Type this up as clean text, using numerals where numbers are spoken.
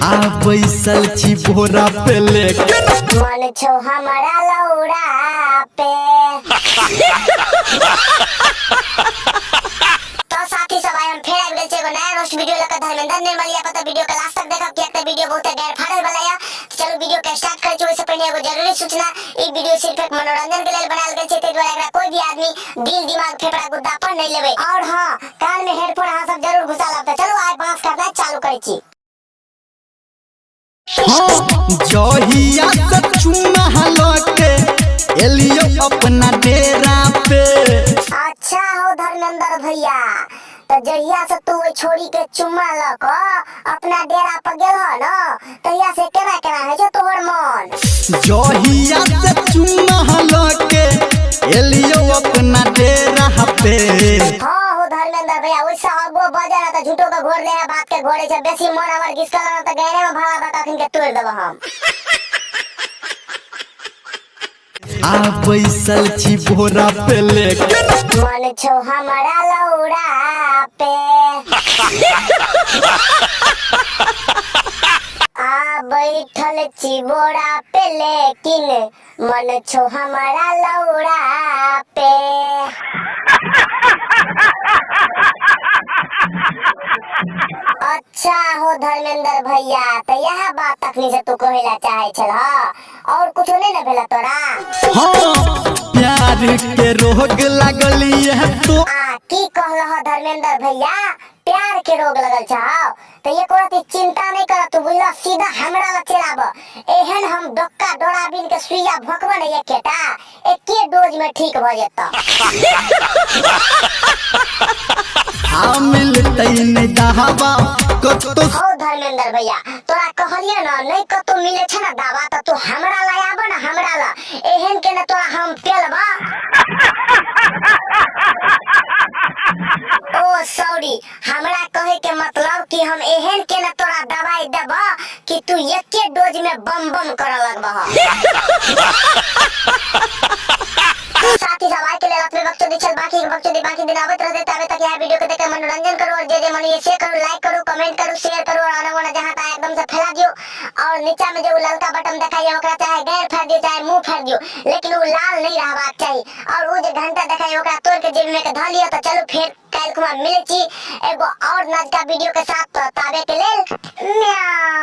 आ बैसल छी बोरा पे लेके मन छो हमारा लौड़ा पे। तो साथी सब आए हम फिर आबि गेल छी एगो नया रोस्ट वीडियो लेकर धर्मेंद्र निर्मलिया पर। वीडियो के लास्ट तक देखब कि एक वीडियो बहुत गैर फाड़ल वाला है। चलो वीडियो के स्टार्ट कर छी। उससे पहले एगो जरूरी सूचना, ई वीडियो सिर्फ एक मनोरंजन के लिए बनाल गेल छै, तै द्वारा एकरा कोई भी आदमी दिल दिमाग फेफड़ा गुद्दा पर नहीं लेबे। और हां, कान में हेडफोन अहां सब जरूर घुसा लब। चलो आइ बात करना चालू करै छी। जहिया से चुमा लके एलियो अपना डेरा पे। अच्छा हो धर्मेंद्र भैया, तो जहिया से तू ओई छोरी के चुम्मा लक अपना डेरा पर गेल ह न, तहिया से केना केना है छ तोहर मन? जहिया से चुमा लके एलियो अपना डेरा पे। हां हो धर्मेंद्र भैया, ओइसा अगो बजा ना त झूठो के घोर ले बात के घोड़े छ। बेसी मन हमर घिसकल न त गहरे में भाड़ा बता के तोड़ देब हम। आ बैसल छी बोरा पे लेके मन छो हमारा लौड़ा पे। आ बैठल छी बोरा पे लेकिन मन छो हमारा लौड़ा पे। अच्छा हो धर्मेंद्र भैया, तो यह बात तखनी से तू कहेला चाहे छल और कुछ नहीं न भेला तोरा? हाँ, प्यार के रोग लगल है तो की कहल धर्मेंद्र भैया? प्यार के रोग लगल छ तो ये कोई चिंता नहीं कर, तू बुझला सीधा हमरा ला चलाब। एहन हम डक्का डोराबिन के सुइया भोकब न एकेटा, एके डोज में ठीक भ जेता। आ मिलतै नहीं दहबा कतो। ओ धर्मेंद्र भैया, तोरा कहलिए न नहीं कतो मिले छ न दावा, त तू हमरा ला आब न, हमरा ला एहन के न तोरा हम पेलबा। ओ सॉरी, हमरा कहे के मतलब कि हम एहन के न तोरा दवाई देब कि तू एके डोज में बम बम कर लगबह। साथी सब आए के लिए अपने बकचोदी चल, बाकी दिन आवत रहते। तबे तक यह वीडियो को देखकर मनोरंजन करो और जे मन ये शेयर करो, लाइक करो, कमेंट करो, शेयर करो और आना वाना जहां तक एकदम से फैला दियो। और नीचे में जो ललका बटन दिखाई ओकरा चाहे गैर फाड़ दियो चाहे मुंह फाड़ दियो, लेकिन वो लाल नहीं रहबाक चाहिए। और वो जो घंटा दिखाई ओकरा तोड़ के जेब में के ध लियो। तो चलो फिर काल कुमा मिले छी एगो और नजका वीडियो के साथ। तो ताबे के लेल म्याऊ।